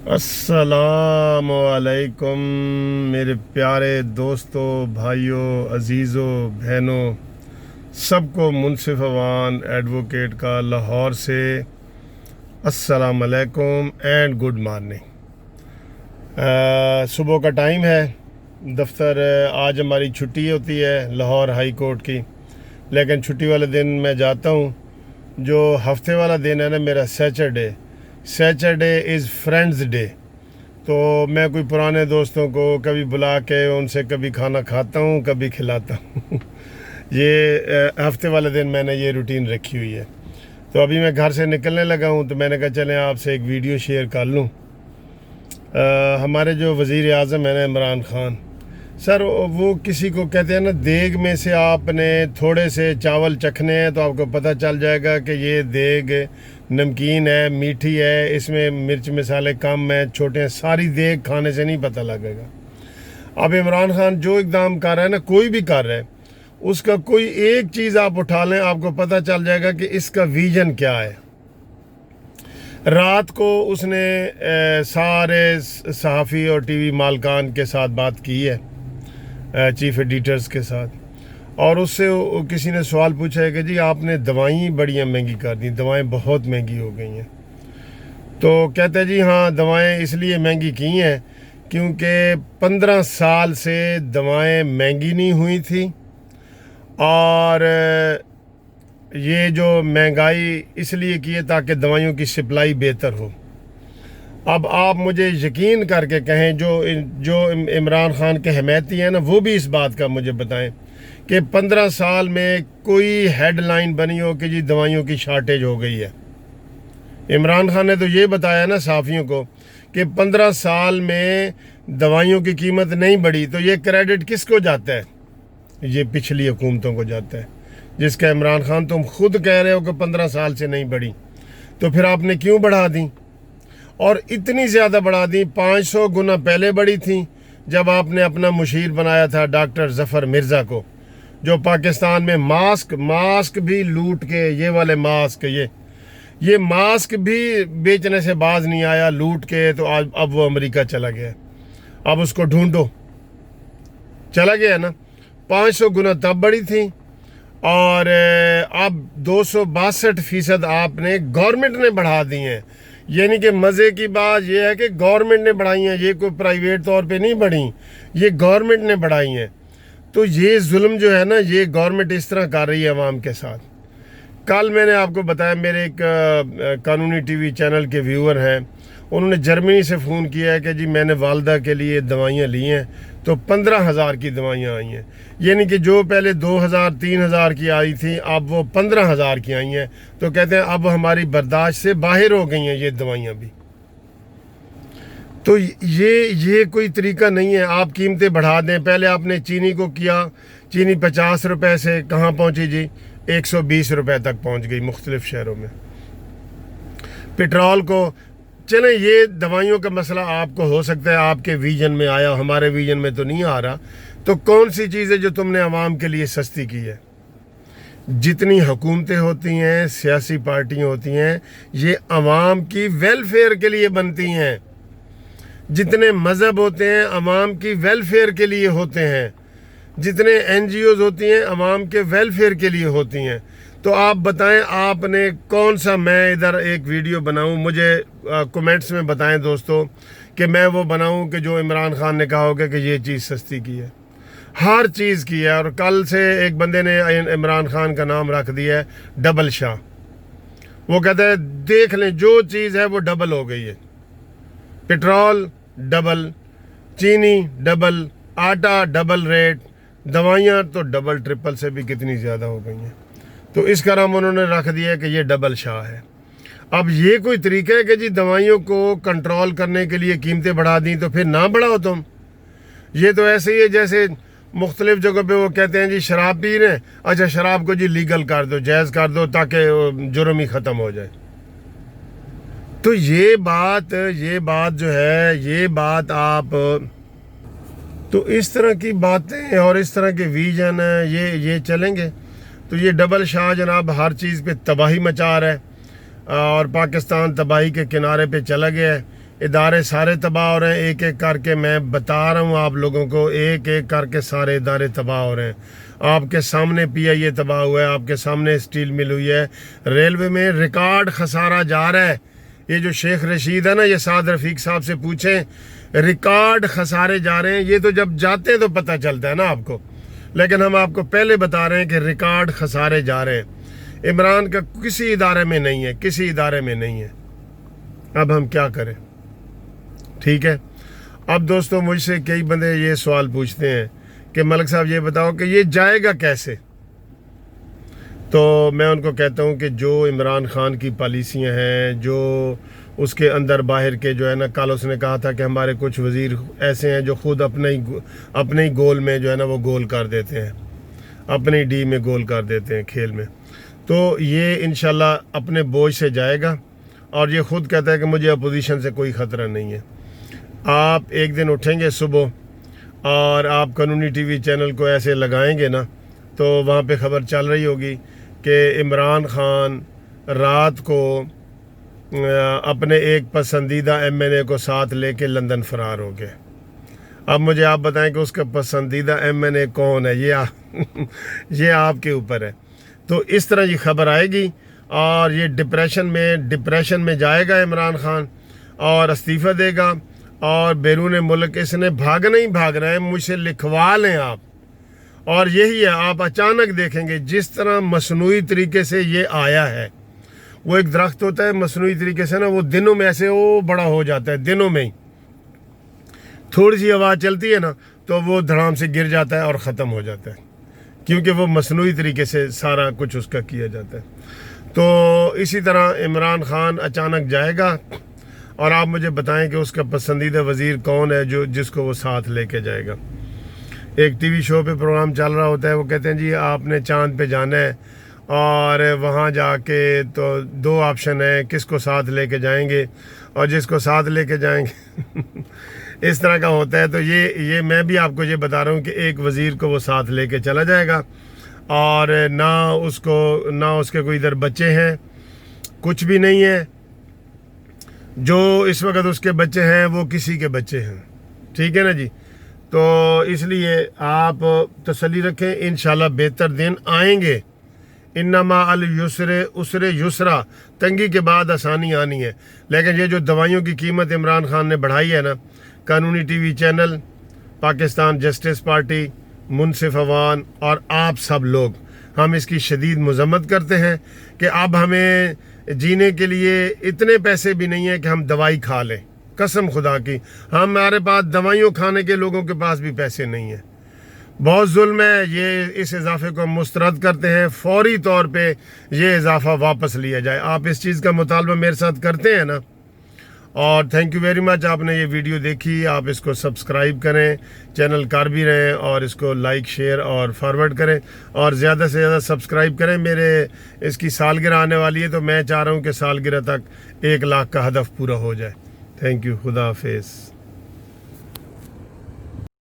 السلام علیکم میرے پیارے دوستوں، بھائیوں، عزیزوں، بہنوں، سب کو منصف اوان ایڈوکیٹ کا لاہور سے السلام علیکم اینڈ گڈ مارننگ۔ صبح کا ٹائم ہے، دفتر آج ہماری چھٹی ہوتی ہے لاہور ہائی کورٹ کی، لیکن چھٹی والے دن میں جاتا ہوں۔ جو ہفتے والا دن ہے نا میرا سیچرڈے از فرینڈز ڈے، تو میں کوئی پرانے دوستوں کو کبھی بلا کے ان سے کبھی کھانا کھاتا ہوں، کبھی کھلاتا ہوں۔ یہ ہفتے والے دن میں نے یہ روٹین رکھی ہوئی ہے۔ تو ابھی میں گھر سے نکلنے لگا ہوں، تو میں نے کہا چلیں آپ سے ایک ویڈیو شیئر کر لوں۔ ہمارے جو وزیر اعظم ہیں نا عمران خان سر، وہ کسی کو کہتے ہیں نا دیگ میں سے آپ نے تھوڑے سے چاول چکھنے ہیں تو آپ کو پتہ چل جائے گا کہ یہ دیگ نمکین ہے، میٹھی ہے، اس میں مرچ مسالے کم ہیں، چھوٹے ہیں۔ ساری دیگ کھانے سے نہیں پتہ لگے گا۔ اب عمران خان جو اقدام کر رہا ہے نا، کوئی بھی کر رہا ہے، اس کا کوئی ایک چیز آپ اٹھا لیں، آپ کو پتہ چل جائے گا کہ اس کا ویژن کیا ہے۔ رات کو اس نے سارے صحافی اور ٹی وی مالکان کے ساتھ بات کی ہے، چیف ایڈیٹرز کے ساتھ، اور اس سے کسی نے سوال پوچھا ہے کہ جی آپ نے دوائیں بڑی مہنگی کر دیں، دوائیں بہت مہنگی ہو گئی ہیں۔ تو کہتے ہیں جی ہاں، دوائیں اس لیے مہنگی کی ہیں کیونکہ 15 سال سے دوائیں مہنگی نہیں ہوئی تھی، اور یہ جو مہنگائی اس لیے کی ہے تاکہ دوائیوں کی سپلائی بہتر ہو۔ اب آپ مجھے یقین کر کے کہیں، جو عمران خان کے حمایتی ہیں نا، وہ بھی اس بات کا مجھے بتائیں کہ 15 سال میں کوئی ہیڈ لائن بنی ہو کہ جی دوائیوں کی شارٹیج ہو گئی ہے۔ عمران خان نے تو یہ بتایا نا صحافیوں کو کہ 15 سال میں دوائیوں کی قیمت نہیں بڑھی، تو یہ کریڈٹ کس کو جاتا ہے؟ یہ پچھلی حکومتوں کو جاتا ہے، جس کا عمران خان تم خود کہہ رہے ہو کہ 15 سال سے نہیں بڑھی، تو پھر آپ نے کیوں بڑھا دیں؟ اور اتنی زیادہ بڑھا دیں، 500 گنا پہلے بڑھی تھیں جب آپ نے اپنا مشیر بنایا تھا ڈاکٹر ظفر مرزا کو، جو پاکستان میں ماسک بھی لوٹ کے، یہ والے ماسک، یہ ماسک بھی بیچنے سے باز نہیں آیا، لوٹ کے، تو اب وہ امریکہ چلا گیا۔ اب اس کو ڈھونڈو، چلا گیا نا۔ 500 گنا تب بڑھی تھی، اور اب 262% آپ نے گورنمنٹ نے بڑھا دی ہیں۔ یعنی کہ مزے کی بات یہ ہے کہ گورنمنٹ نے بڑھائی ہیں، یہ کوئی پرائیویٹ طور پہ نہیں بڑھی، یہ گورنمنٹ نے بڑھائی ہیں۔ تو یہ ظلم جو ہے نا، یہ گورنمنٹ اس طرح کر رہی ہے عوام کے ساتھ۔ کل میں نے آپ کو بتایا، میرے ایک قانونی ٹی وی چینل کے ویور ہیں، انہوں نے جرمنی سے فون کیا ہے کہ جی میں نے والدہ کے لیے دوائیاں لی ہیں، تو 15,000 کی دوائیاں آئی ہیں۔ یعنی کہ جو پہلے 2,000 3,000 کی آئی تھیں، اب وہ 15,000 کی آئی ہیں۔ تو کہتے ہیں اب ہماری برداشت سے باہر ہو گئی ہیں یہ دوائیاں بھی۔ تو یہ کوئی طریقہ نہیں ہے، آپ قیمتیں بڑھا دیں۔ پہلے آپ نے چینی کو کیا، چینی 50 روپے سے کہاں پہنچی جی؟ 120 روپے تک پہنچ گئی مختلف شہروں میں۔ پٹرول کو، چلیں یہ دوائیوں کا مسئلہ آپ کو ہو سکتا ہے آپ کے ویژن میں آیا، ہمارے ویژن میں تو نہیں آ رہا۔ تو کون سی چیز ہے جو تم نے عوام کے لیے سستی کی ہے؟ جتنی حکومتیں ہوتی ہیں، سیاسی پارٹیاں ہوتی ہیں، یہ عوام کی ویلفیئر کے لیے بنتی ہیں۔ جتنے مذہب ہوتے ہیں عوام کی ویلفیئر کے لیے ہوتے ہیں، جتنے این جی اوز ہوتی ہیں عوام کے ویلفیئر کے لیے ہوتی ہیں۔ تو آپ بتائیں آپ نے کون سا، میں ادھر ایک ویڈیو بناؤں، مجھے کومنٹس میں بتائیں دوستو کہ میں وہ بناؤں کہ جو عمران خان نے کہا ہوگا کہ یہ چیز سستی کی ہے، ہر چیز کی ہے۔ اور کل سے ایک بندے نے عمران خان کا نام رکھ دیا ہے ڈبل شاہ۔ وہ کہتا ہے دیکھ لیں جو چیز ہے وہ ڈبل ہو گئی ہے، پٹرول ڈبل، چینی ڈبل، آٹا ڈبل ریٹ، دوائیاں تو ڈبل ٹرپل سے بھی کتنی زیادہ ہو گئی ہیں۔ تو اس کا نام انہوں نے رکھ دیا کہ یہ ڈبل شاہ ہے۔ اب یہ کوئی طریقہ ہے کہ جی دوائیوں کو کنٹرول کرنے کے لیے قیمتیں بڑھا دیں تو پھر نہ بڑھاؤ تم؟ یہ تو ایسے ہی ہے جیسے مختلف جگہ پہ وہ کہتے ہیں جی شراب پی رہے ہیں، اچھا شراب کو جی لیگل کر دو، جائز کر دو تاکہ جرم ہی ختم ہو جائے۔ تو یہ بات جو ہے، یہ بات آپ، تو اس طرح کی باتیں اور اس طرح کے ویژن یہ چلیں گے تو یہ ڈبل شاہ جناب ہر چیز پہ تباہی مچا رہا ہے، اور پاکستان تباہی کے کنارے پہ چلا گیا ہے۔ ادارے سارے تباہ ہو رہے ہیں، ایک ایک کر کے میں بتا رہا ہوں آپ لوگوں کو، ایک ایک کر کے سارے ادارے تباہ ہو رہے ہیں۔ آپ کے سامنے پی آئی اے تباہ ہوا ہے، آپ کے سامنے اسٹیل مل ہوئی ہے، ریلوے میں ریکارڈ خسارہ جا رہا ہے۔ یہ جو شیخ رشید ہے نا، یہ سعد رفیق صاحب سے پوچھیں، ریکارڈ خسارے جا رہے ہیں۔ یہ تو جب جاتے ہیں تو پتہ چلتا ہے نا آپ کو، لیکن ہم آپ کو پہلے بتا رہے ہیں کہ ریکارڈ خسارے جا رہے ہیں۔ عمران کا کسی ادارے میں نہیں ہے، کسی ادارے میں نہیں ہے۔ اب ہم کیا کریں؟ ٹھیک ہے۔ اب دوستو مجھ سے کئی بندے یہ سوال پوچھتے ہیں کہ ملک صاحب یہ بتاؤ کہ یہ جائے گا کیسے؟ تو میں ان کو کہتا ہوں کہ جو عمران خان کی پالیسیاں ہیں، جو اس کے اندر باہر کے جو ہے نا، کل اس نے کہا تھا کہ ہمارے کچھ وزیر ایسے ہیں جو خود اپنے ہی گول میں جو ہے نا وہ گول کر دیتے ہیں، اپنی ڈی میں گول کر دیتے ہیں کھیل میں۔ تو یہ انشاءاللہ اپنے بوجھ سے جائے گا، اور یہ خود کہتا ہے کہ مجھے اپوزیشن سے کوئی خطرہ نہیں ہے۔ آپ ایک دن اٹھیں گے صبح اور آپ قانونی ٹی وی چینل کو ایسے لگائیں گے نا، تو وہاں پہ خبر چل رہی ہوگی کہ عمران خان رات کو اپنے ایک پسندیدہ ایم این اے کو ساتھ لے کے لندن فرار ہو گئے۔ اب مجھے آپ بتائیں کہ اس کا پسندیدہ ایم این اے کون ہے؟ یہ آپ کے اوپر ہے۔ تو اس طرح یہ خبر آئے گی، اور یہ ڈپریشن میں جائے گا عمران خان، اور استعفیٰ دے گا، اور بیرون ملک اس نے بھاگنا ہی بھاگ رہا ہے۔ مجھ سے لکھوا لیں آپ، اور یہی ہے، آپ اچانک دیکھیں گے جس طرح مصنوعی طریقے سے یہ آیا ہے۔ وہ ایک درخت ہوتا ہے مصنوعی طریقے سے نا، وہ دنوں میں ایسے وہ بڑا ہو جاتا ہے، دنوں میں ہی تھوڑی سی آواز چلتی ہے نا تو وہ دھڑام سے گر جاتا ہے اور ختم ہو جاتا ہے، کیونکہ وہ مصنوعی طریقے سے سارا کچھ اس کا کیا جاتا ہے۔ تو اسی طرح عمران خان اچانک جائے گا، اور آپ مجھے بتائیں کہ اس کا پسندیدہ وزیر کون ہے جس کو وہ ساتھ لے کے جائے گا۔ ایک ٹی وی شو پہ پروگرام چل رہا ہوتا ہے، وہ کہتے ہیں جی آپ نے چاند پہ جانا ہے، اور وہاں جا کے تو دو آپشن ہیں، کس کو ساتھ لے کے جائیں گے، اور جس کو ساتھ لے کے جائیں گے اس طرح کا ہوتا ہے۔ تو یہ میں بھی آپ کو یہ بتا رہا ہوں کہ ایک وزیر کو وہ ساتھ لے کے چلا جائے گا، اور نہ اس کے کوئی ادھر بچے ہیں، کچھ بھی نہیں ہے۔ جو اس وقت اس کے بچے ہیں وہ کسی کے بچے ہیں، ٹھیک ہے نا جی۔ تو اس لیے آپ تسلی رکھیں، انشاءاللہ بہتر دن آئیں گے۔ انما العسر عسر یسرا، تنگی کے بعد آسانی آنی ہے۔ لیکن یہ جو دوائیوں کی قیمت عمران خان نے بڑھائی ہے نا، قانونی T V channel, Pakistan justice party, Munsif Awan اور آپ سب لوگ، ہم اس کی شدید مذمت کرتے ہیں کہ اب ہمیں جینے کے لیے اتنے پیسے بھی نہیں ہیں کہ ہم دوائی کھا لیں۔ قسم خدا کی، ہمارے پاس دوائیوں کھانے کے لوگوں کے پاس بھی پیسے نہیں ہیں۔ بہت ظلم ہے، یہ اس اضافے کو مسترد کرتے ہیں، فوری طور پہ یہ اضافہ واپس لیا جائے۔ آپ اس چیز کا مطالبہ میرے ساتھ کرتے ہیں نا؟ اور تھینک یو ویری مچ، آپ نے یہ ویڈیو دیکھی، آپ اس کو سبسکرائب کریں، چینل کر بھی رہیں، اور اس کو لائک شیئر اور فارورڈ کریں، اور زیادہ سے زیادہ سبسکرائب کریں۔ میرے اس کی سالگرہ آنے والی ہے، تو میں چاہ رہا ہوں کہ سالگرہ تک 1 لاکھ کا ہدف پورا ہو جائے۔ تھینک یو، خدا حافظ۔